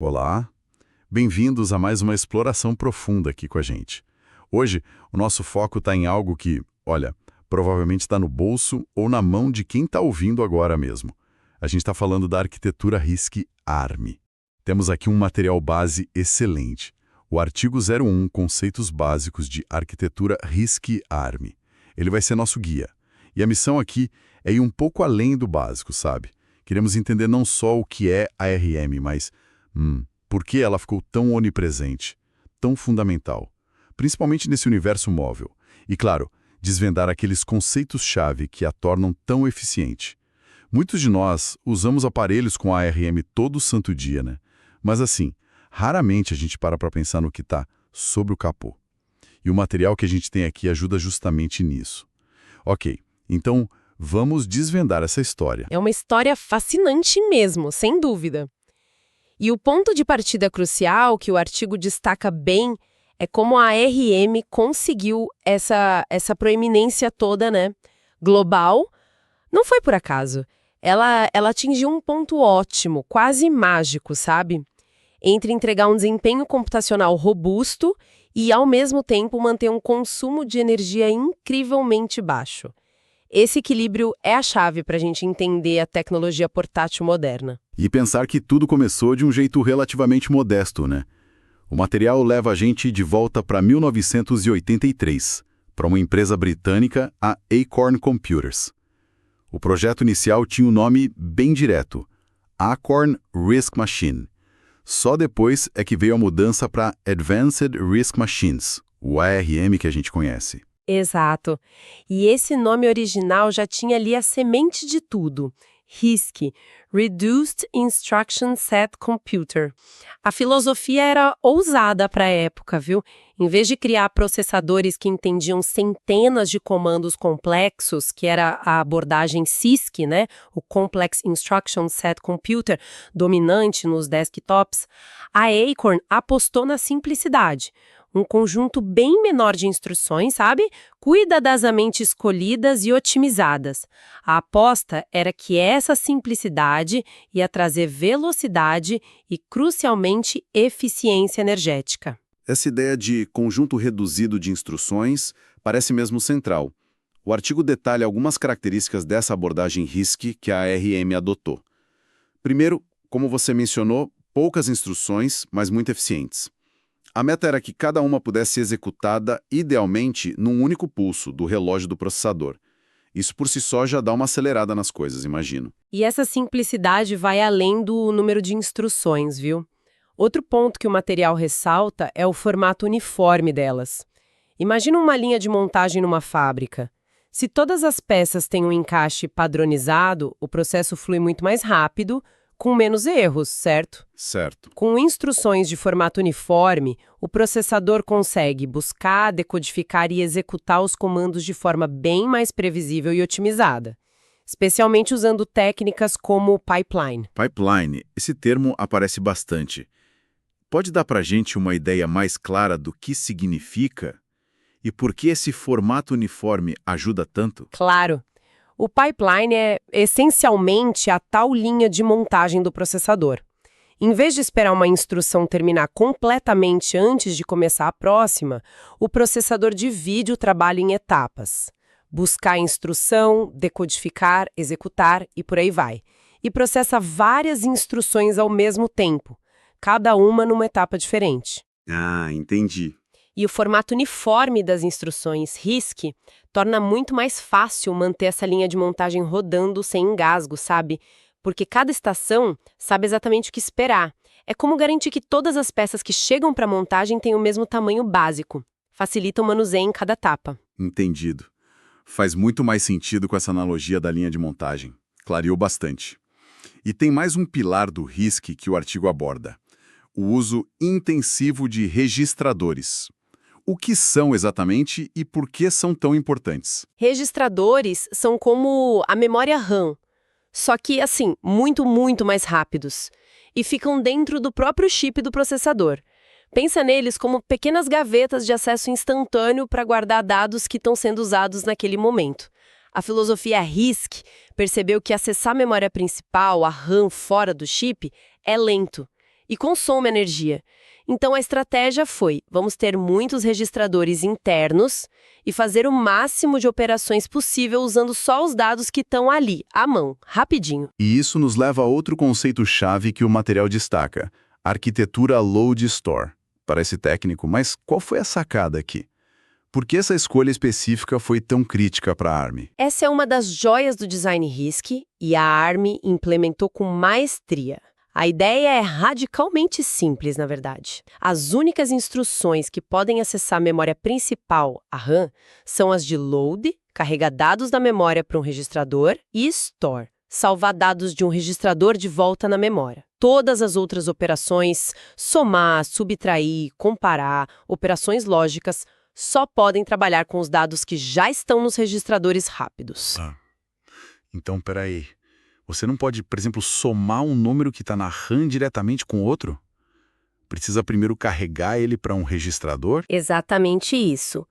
Olá, bem-vindos a mais uma exploração profunda aqui com a gente. Hoje, o nosso foco está em algo que, olha, provavelmente está no bolso ou na mão de quem está ouvindo agora mesmo. A gente está falando da arquitetura RISC-ARM. Temos aqui um material base excelente, o artigo 01, Conceitos Básicos de Arquitetura RISC-ARM. Ele vai ser nosso guia. E a missão aqui é ir um pouco além do básico, sabe? Queremos entender não só o que é a ARM, mas por que ela ficou tão onipresente, tão fundamental, principalmente nesse universo móvel? E, claro, desvendar aqueles conceitos-chave que a tornam tão eficiente. Muitos de nós usamos aparelhos com a ARM todo santo dia, né? Mas assim, raramente a gente para pensar no que está sobre o capô. E o material que a gente tem aqui ajuda justamente nisso. Ok, então vamos desvendar essa história. É uma história fascinante mesmo, sem dúvida. E o ponto de partida crucial que o artigo destaca bem é como a ARM conseguiu essa proeminência toda, né? Global. Não foi por acaso. Ela atingiu um ponto ótimo, quase mágico, sabe? Entre entregar um desempenho computacional robusto e, ao mesmo tempo, manter um consumo de energia incrivelmente baixo. Esse equilíbrio é a chave para a gente entender a tecnologia portátil moderna. E pensar que tudo começou de um jeito relativamente modesto, né? O material leva a gente de volta para 1983, para uma empresa britânica, a Acorn Computers. O projeto inicial tinha um nome bem direto, Acorn RISC Machine. Só depois é que veio a mudança para Advanced RISC Machines, o ARM que a gente conhece. Exato. E esse nome original já tinha ali a semente de tudo. RISC, Reduced Instruction Set Computer. A filosofia era ousada para a época, viu? Em vez de criar processadores que entendiam centenas de comandos complexos, que era a abordagem CISC, né? O Complex Instruction Set Computer, dominante nos desktops, a Acorn apostou na simplicidade. Um conjunto bem menor de instruções, sabe? Cuidadosamente escolhidas e otimizadas. A aposta era que essa simplicidade ia trazer velocidade e, crucialmente, eficiência energética. Essa ideia de conjunto reduzido de instruções parece mesmo central. O artigo detalha algumas características dessa abordagem RISC que a ARM adotou. Primeiro, como você mencionou, poucas instruções, mas muito eficientes. A meta era que cada uma pudesse ser executada, idealmente, num único pulso do relógio do processador. Isso por si só já dá uma acelerada nas coisas, imagino. E essa simplicidade vai além do número de instruções, viu? Outro ponto que o material ressalta é o formato uniforme delas. Imagina uma linha de montagem numa fábrica. Se todas as peças têm um encaixe padronizado, o processo flui muito mais rápido, com menos erros, certo? Certo. Com instruções de formato uniforme, o processador consegue buscar, decodificar e executar os comandos de forma bem mais previsível e otimizada, especialmente usando técnicas como pipeline. Pipeline, esse termo aparece bastante. Pode dar para a gente uma ideia mais clara do que significa e por que esse formato uniforme ajuda tanto? Claro! O pipeline é, essencialmente, a tal linha de montagem do processador. Em vez de esperar uma instrução terminar completamente antes de começar a próxima, o processador divide o trabalho em etapas. Buscar a instrução, decodificar, executar e por aí vai. E processa várias instruções ao mesmo tempo, cada uma numa etapa diferente. Ah, entendi. E o formato uniforme das instruções RISC torna muito mais fácil manter essa linha de montagem rodando sem engasgo, sabe? Porque cada estação sabe exatamente o que esperar. É como garantir que todas as peças que chegam para a montagem têm o mesmo tamanho básico. Facilita o manuseio em cada etapa. Entendido. Faz muito mais sentido com essa analogia da linha de montagem. Clareou bastante. E tem mais um pilar do RISC que o artigo aborda: o uso intensivo de registradores. O que são exatamente e por que são tão importantes? Registradores são como a memória RAM, só que, assim, muito, muito mais rápidos. E ficam dentro do próprio chip do processador. Pensa neles como pequenas gavetas de acesso instantâneo para guardar dados que estão sendo usados naquele momento. A filosofia RISC percebeu que acessar a memória principal, a RAM fora do chip, é lento. e consome energia. Então a estratégia foi: vamos ter muitos registradores internos e fazer o máximo de operações possível usando só os dados que estão ali, à mão, rapidinho. E isso nos leva a outro conceito-chave que o material destaca: arquitetura load store. Parece técnico, mas qual foi a sacada aqui? Por que essa escolha específica foi tão crítica para a ARM? Essa é uma das joias do design RISC e a ARM implementou com maestria. A ideia é radicalmente simples, na verdade. As únicas instruções que podem acessar a memória principal, a RAM, são as de load, carregar dados da memória para um registrador, e store, salvar dados de um registrador de volta na memória. Todas as outras operações, somar, subtrair, comparar, operações lógicas, só podem trabalhar com os dados que já estão nos registradores rápidos. Então, peraí. Você não pode, por exemplo, somar um número que está na RAM diretamente com outro? Precisa primeiro carregar ele para um registrador? Exatamente isso.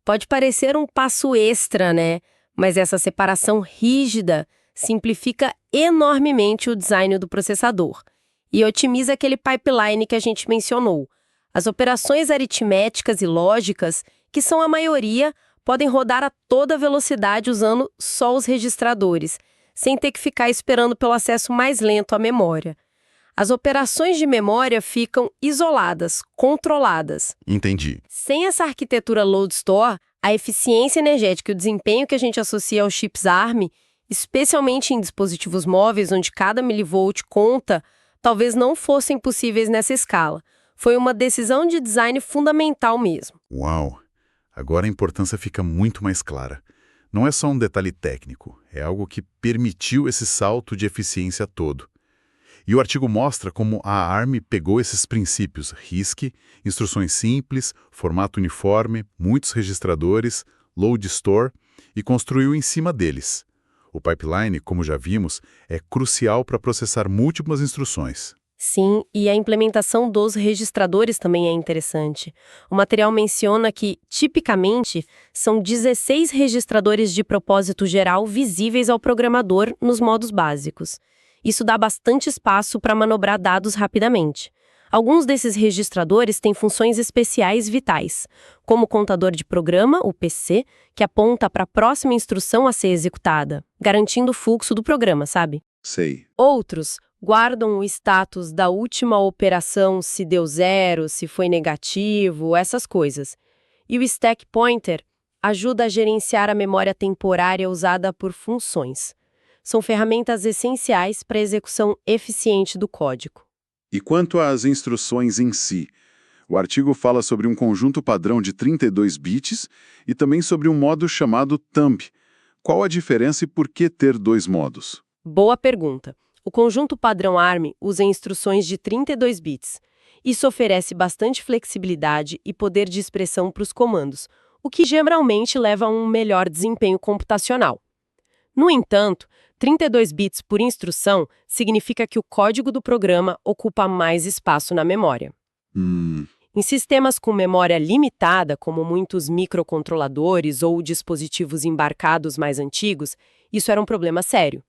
Pode parecer um passo extra, né? Mas essa separação rígida simplifica enormemente o design do processador e otimiza aquele pipeline que a gente mencionou. As operações aritméticas e lógicas, que são a maioria, podem rodar a toda velocidade usando só os registradores, sem ter que ficar esperando pelo acesso mais lento à memória. As operações de memória ficam isoladas, controladas. Entendi. Sem essa arquitetura load store, a eficiência energética e o desempenho que a gente associa aos chips ARM, especialmente em dispositivos móveis onde cada milivolt conta, talvez não fossem possíveis nessa escala. Foi uma decisão de design fundamental mesmo. Uau! Agora a importância fica muito mais clara. Não é só um detalhe técnico, é algo que permitiu esse salto de eficiência todo. E o artigo mostra como a ARM pegou esses princípios RISC, instruções simples, formato uniforme, muitos registradores, load store, e construiu em cima deles. O pipeline, como já vimos, é crucial para processar múltiplas instruções. Sim, e a implementação dos registradores também é interessante. O material menciona que, tipicamente, são 16 registradores de propósito geral visíveis ao programador nos modos básicos. Isso dá bastante espaço para manobrar dados rapidamente. Alguns desses registradores têm funções especiais vitais, como o contador de programa, o PC, que aponta para a próxima instrução a ser executada, garantindo o fluxo do programa, sabe? Sei. Outros guardam o status da última operação, se deu zero, se foi negativo, essas coisas. E o Stack Pointer ajuda a gerenciar a memória temporária usada por funções. São ferramentas essenciais para a execução eficiente do código. E quanto às instruções em si? O artigo fala sobre um conjunto padrão de 32 bits e também sobre um modo chamado thumb. Qual a diferença e por que ter dois modos? Boa pergunta. O conjunto padrão ARM usa instruções de 32 bits. Isso oferece bastante flexibilidade e poder de expressão para os comandos, o que geralmente leva a um melhor desempenho computacional. No entanto, 32 bits por instrução significa que o código do programa ocupa mais espaço na memória. Em sistemas com memória limitada, como muitos microcontroladores ou dispositivos embarcados mais antigos, isso era um problema sério.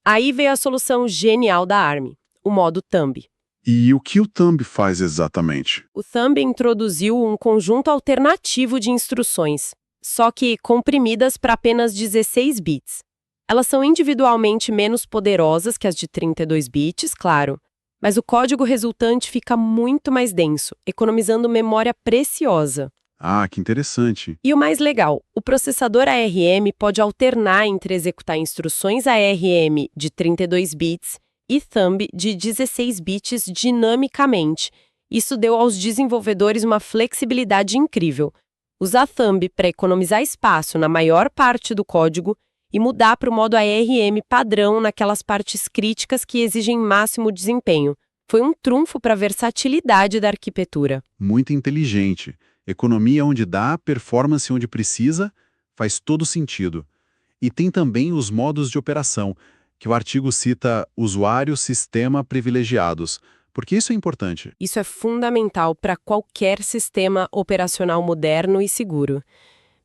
Aí veio a solução genial da ARM, o modo thumb. E o que o thumb faz exatamente? O thumb introduziu um conjunto alternativo de instruções, só que comprimidas para apenas 16 bits. Elas são individualmente menos poderosas que as de 32 bits, claro, mas o código resultante fica muito mais denso, economizando memória preciosa. Ah, que interessante. E o mais legal, o processador ARM pode alternar entre executar instruções ARM de 32 bits e thumb de 16 bits dinamicamente. Isso deu aos desenvolvedores uma flexibilidade incrível. Usar thumb para economizar espaço na maior parte do código e mudar para o modo ARM padrão naquelas partes críticas que exigem máximo desempenho. Foi um trunfo para a versatilidade da arquitetura. Muito inteligente. Economia onde dá, performance onde precisa, faz todo sentido. E tem também os modos de operação, que o artigo cita usuário, sistema privilegiados. Por que isso é importante? Isso é fundamental para qualquer sistema operacional moderno e seguro.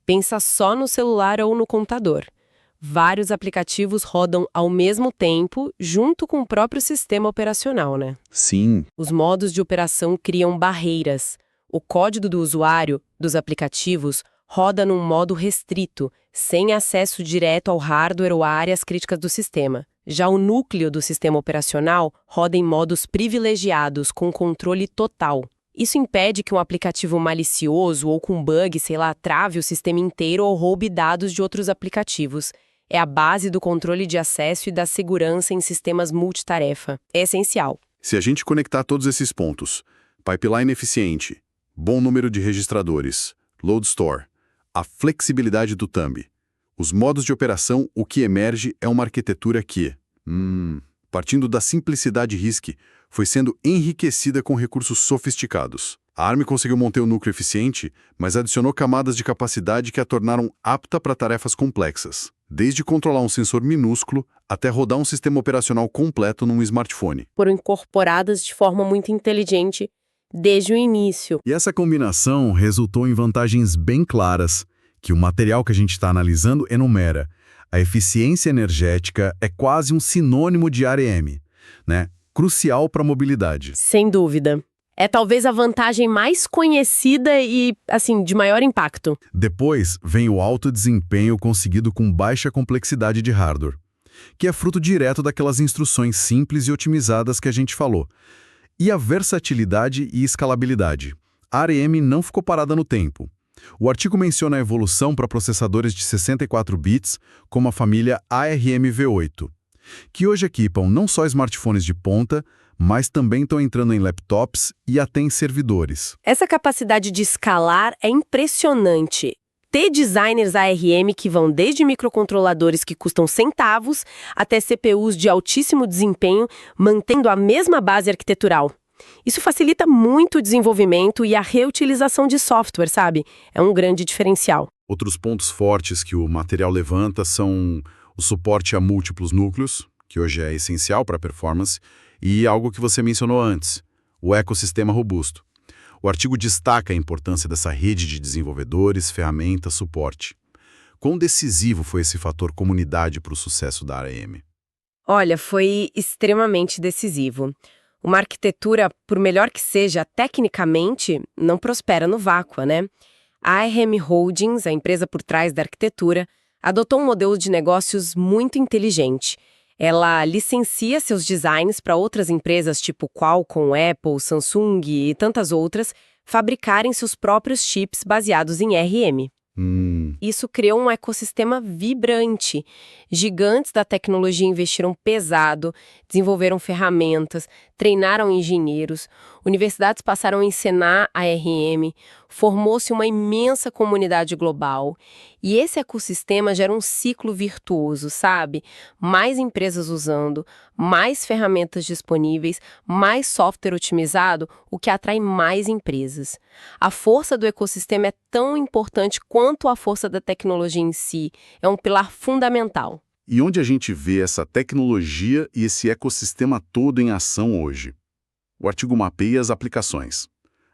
Pensa só no celular ou no computador. Vários aplicativos rodam ao mesmo tempo, junto com o próprio sistema operacional, né? Sim. Os modos de operação criam barreiras. O código do usuário, dos aplicativos, roda num modo restrito, sem acesso direto ao hardware ou a áreas críticas do sistema. Já o núcleo do sistema operacional roda em modos privilegiados, com controle total. Isso impede que um aplicativo malicioso ou com bug, trave o sistema inteiro ou roube dados de outros aplicativos. É a base do controle de acesso e da segurança em sistemas multitarefa. É essencial. Se a gente conectar todos esses pontos, pipeline eficiente, bom número de registradores, load store, a flexibilidade do thumb, os modos de operação, o que emerge é uma arquitetura que, partindo da simplicidade RISC, foi sendo enriquecida com recursos sofisticados. A ARM conseguiu manter o núcleo eficiente, mas adicionou camadas de capacidade que a tornaram apta para tarefas complexas, desde controlar um sensor minúsculo até rodar um sistema operacional completo num smartphone. Foram incorporadas de forma muito inteligente desde o início. E essa combinação resultou em vantagens bem claras, que o material que a gente está analisando enumera. A eficiência energética é quase um sinônimo de ARM, né? Crucial para a mobilidade. Sem dúvida. É talvez a vantagem mais conhecida e, de maior impacto. Depois vem o alto desempenho conseguido com baixa complexidade de hardware, que é fruto direto daquelas instruções simples e otimizadas que a gente falou. E a versatilidade e escalabilidade. A ARM não ficou parada no tempo. O artigo menciona a evolução para processadores de 64 bits, como a família ARM-V8, que hoje equipam não só smartphones de ponta, mas também estão entrando em laptops e até em servidores. Essa capacidade de escalar é impressionante. Ter designers ARM que vão desde microcontroladores que custam centavos até CPUs de altíssimo desempenho, mantendo a mesma base arquitetural. Isso facilita muito o desenvolvimento e a reutilização de software, sabe? É um grande diferencial. Outros pontos fortes que o material levanta são o suporte a múltiplos núcleos, que hoje é essencial para a performance, e algo que você mencionou antes, o ecossistema robusto. O artigo destaca a importância dessa rede de desenvolvedores, ferramentas, suporte. Quão decisivo foi esse fator comunidade para o sucesso da ARM? Olha, foi extremamente decisivo. Uma arquitetura, por melhor que seja, tecnicamente, não prospera no vácuo, né? A ARM Holdings, a empresa por trás da arquitetura, adotou um modelo de negócios muito inteligente. Ela licencia seus designs para outras empresas tipo Qualcomm, Apple, Samsung e tantas outras fabricarem seus próprios chips baseados em ARM. Isso criou um ecossistema vibrante. Gigantes da tecnologia investiram pesado, desenvolveram ferramentas, treinaram engenheiros, universidades passaram a ensinar a ARM, formou-se uma imensa comunidade global. E esse ecossistema gera um ciclo virtuoso, sabe? Mais empresas usando, mais ferramentas disponíveis, mais software otimizado, o que atrai mais empresas. A força do ecossistema é tão importante quanto a força da tecnologia em si. É um pilar fundamental. E onde a gente vê essa tecnologia e esse ecossistema todo em ação hoje? O artigo mapeia as aplicações.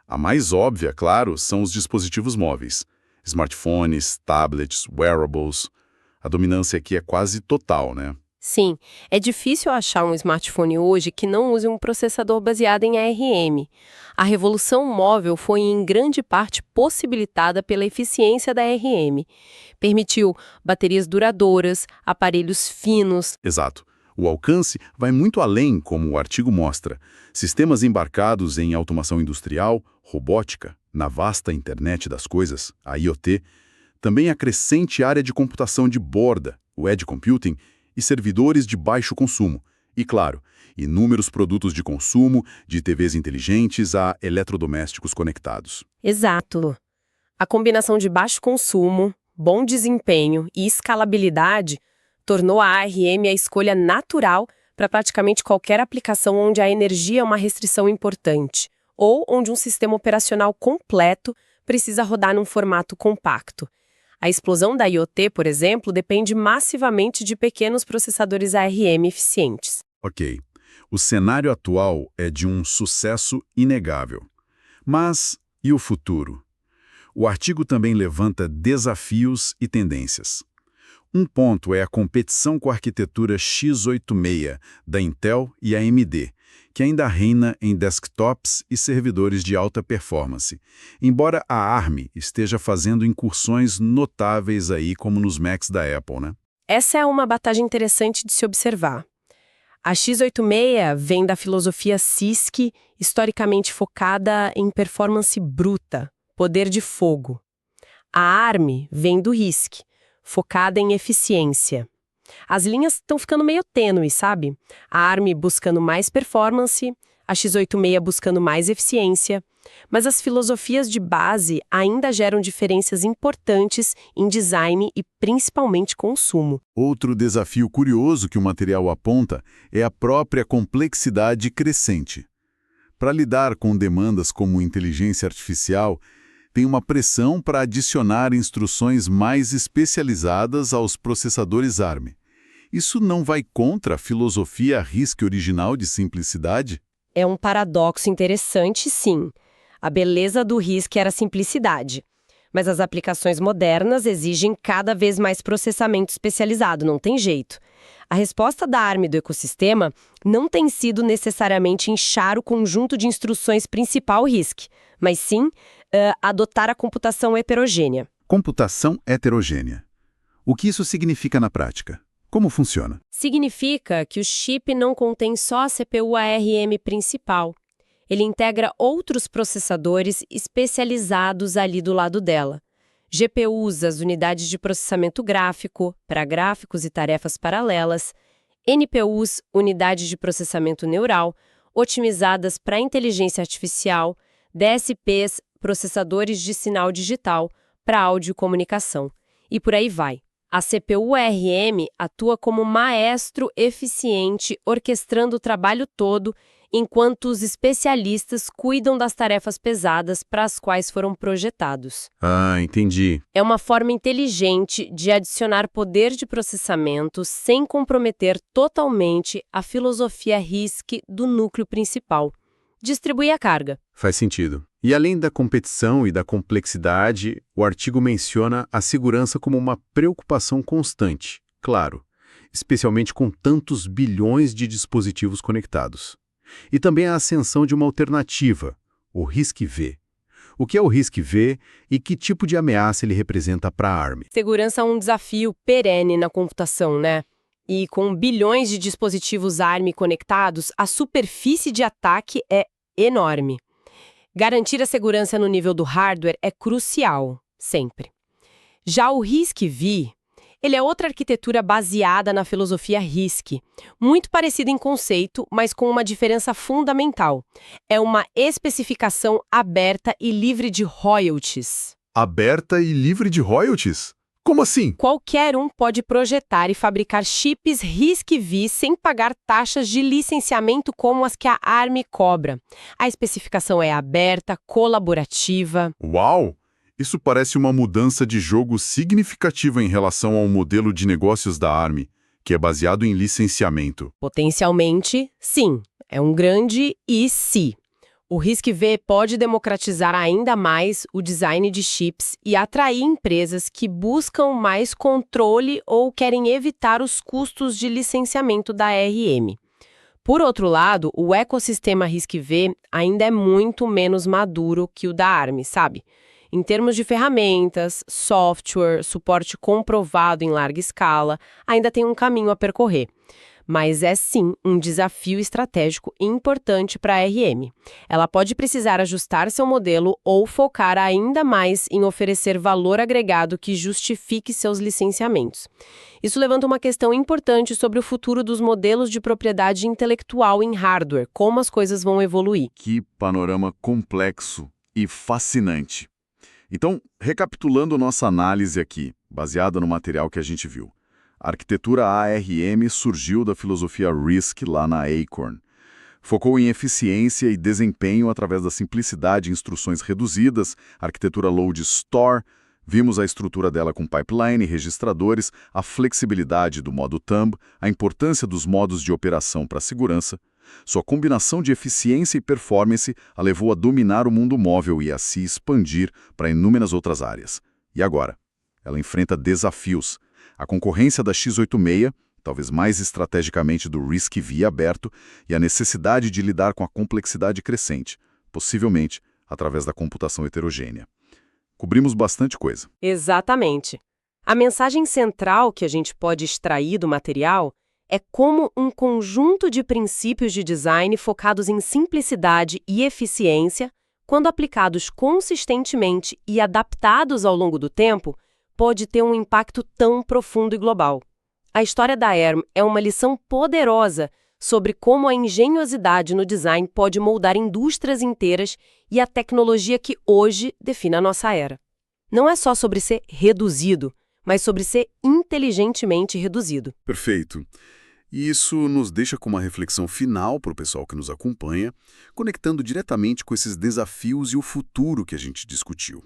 A mais óbvia, claro, são os dispositivos móveis. Smartphones, tablets, wearables. A dominância aqui é quase total, né? Sim, é difícil achar um smartphone hoje que não use um processador baseado em ARM. A revolução móvel foi em grande parte possibilitada pela eficiência da ARM. Permitiu baterias duradouras, aparelhos finos. Exato. O alcance vai muito além, como o artigo mostra. Sistemas embarcados em automação industrial, robótica, na vasta internet das coisas, a IoT, também a crescente área de computação de borda, o edge computing, e servidores de baixo consumo. E, claro, inúmeros produtos de consumo, de TVs inteligentes a eletrodomésticos conectados. Exato. A combinação de baixo consumo, bom desempenho e escalabilidade tornou a ARM a escolha natural para praticamente qualquer aplicação onde a energia é uma restrição importante, ou onde um sistema operacional completo precisa rodar num formato compacto. A explosão da IoT, por exemplo, depende massivamente de pequenos processadores ARM eficientes. Ok. O cenário atual é de um sucesso inegável. Mas e o futuro? O artigo também levanta desafios e tendências. Um ponto é a competição com a arquitetura x86 da Intel e AMD, que ainda reina em desktops e servidores de alta performance, embora a ARM esteja fazendo incursões notáveis aí, como nos Macs da Apple, né? Essa é uma batalha interessante de se observar. A x86 vem da filosofia CISC, historicamente focada em performance bruta, poder de fogo. A ARM vem do RISC, focada em eficiência. As linhas estão ficando meio tênues, sabe? A ARM buscando mais performance, a x86 buscando mais eficiência, mas as filosofias de base ainda geram diferenças importantes em design e principalmente consumo. Outro desafio curioso que o material aponta é a própria complexidade crescente. Para lidar com demandas como inteligência artificial, tem uma pressão para adicionar instruções mais especializadas aos processadores ARM. Isso não vai contra a filosofia RISC original de simplicidade? É um paradoxo interessante, sim. A beleza do RISC era a simplicidade. Mas as aplicações modernas exigem cada vez mais processamento especializado, não tem jeito. A resposta da ARM do ecossistema não tem sido necessariamente inchar o conjunto de instruções principal RISC, mas sim adotar a computação heterogênea. Computação heterogênea. O que isso significa na prática? Como funciona? Significa que o chip não contém só a CPU ARM principal. Ele integra outros processadores especializados ali do lado dela. GPUs, as unidades de processamento gráfico, para gráficos e tarefas paralelas. NPUs, unidades de processamento neural, otimizadas para inteligência artificial. DSPs, processadores de sinal digital, para áudio e comunicação. E por aí vai. A CPU ARM atua como maestro eficiente, orquestrando o trabalho todo, enquanto os especialistas cuidam das tarefas pesadas para as quais foram projetados. Ah, entendi. É uma forma inteligente de adicionar poder de processamento sem comprometer totalmente a filosofia RISC do núcleo principal. Distribui a carga. Faz sentido. E além da competição e da complexidade, o artigo menciona a segurança como uma preocupação constante, claro, especialmente com tantos bilhões de dispositivos conectados. E também a ascensão de uma alternativa, o RISC-V. O que é o RISC-V e que tipo de ameaça ele representa para a ARM? Segurança é um desafio perene na computação, né? E com bilhões de dispositivos ARM conectados, a superfície de ataque é enorme. Garantir a segurança no nível do hardware é crucial, sempre. Já o RISC-V, ele é outra arquitetura baseada na filosofia RISC, muito parecida em conceito, mas com uma diferença fundamental. É uma especificação aberta e livre de royalties. Aberta e livre de royalties? Como assim? Qualquer um pode projetar e fabricar chips RISC-V sem pagar taxas de licenciamento como as que a ARM cobra. A especificação é aberta, colaborativa. Uau! Isso parece uma mudança de jogo significativa em relação ao modelo de negócios da ARM, que é baseado em licenciamento. Potencialmente, sim. É um grande e sim. O RISC-V pode democratizar ainda mais o design de chips e atrair empresas que buscam mais controle ou querem evitar os custos de licenciamento da ARM. Por outro lado, o ecossistema RISC-V ainda é muito menos maduro que o da ARM, sabe? Em termos de ferramentas, software, suporte comprovado em larga escala, ainda tem um caminho a percorrer. Mas é sim um desafio estratégico importante para a ARM. Ela pode precisar ajustar seu modelo ou focar ainda mais em oferecer valor agregado que justifique seus licenciamentos. Isso levanta uma questão importante sobre o futuro dos modelos de propriedade intelectual em hardware, como as coisas vão evoluir. Que panorama complexo e fascinante. Então, recapitulando nossa análise aqui, baseada no material que a gente viu. A arquitetura ARM surgiu da filosofia RISC lá na Acorn. Focou em eficiência e desempenho através da simplicidade e instruções reduzidas, arquitetura Load Store, vimos a estrutura dela com pipeline e registradores, a flexibilidade do modo thumb, a importância dos modos de operação para a segurança. Sua combinação de eficiência e performance a levou a dominar o mundo móvel e a se expandir para inúmeras outras áreas. E agora? Ela enfrenta desafios. A concorrência da x86, talvez mais estrategicamente do RISC-V aberto, e a necessidade de lidar com a complexidade crescente, possivelmente através da computação heterogênea. Cobrimos bastante coisa. Exatamente. A mensagem central que a gente pode extrair do material é como um conjunto de princípios de design focados em simplicidade e eficiência, quando aplicados consistentemente e adaptados ao longo do tempo, pode ter um impacto tão profundo e global. A história da ARM é uma lição poderosa sobre como a engenhosidade no design pode moldar indústrias inteiras e a tecnologia que hoje define a nossa era. Não é só sobre ser reduzido, mas sobre ser inteligentemente reduzido. Perfeito. E isso nos deixa com uma reflexão final para o pessoal que nos acompanha, conectando diretamente com esses desafios e o futuro que a gente discutiu.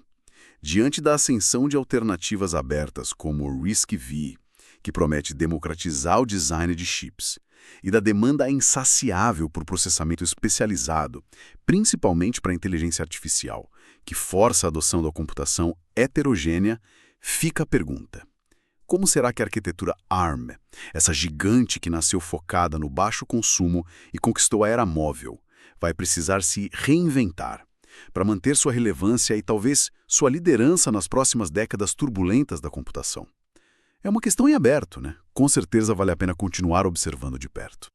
Diante da ascensão de alternativas abertas como o RISC-V, que promete democratizar o design de chips, e da demanda insaciável por processamento especializado, principalmente para a inteligência artificial, que força a adoção da computação heterogênea, fica a pergunta: como será que a arquitetura ARM, essa gigante que nasceu focada no baixo consumo e conquistou a era móvel, vai precisar se reinventar para manter sua relevância e talvez sua liderança nas próximas décadas turbulentas da computação? É uma questão em aberto, né? Com certeza vale a pena continuar observando de perto.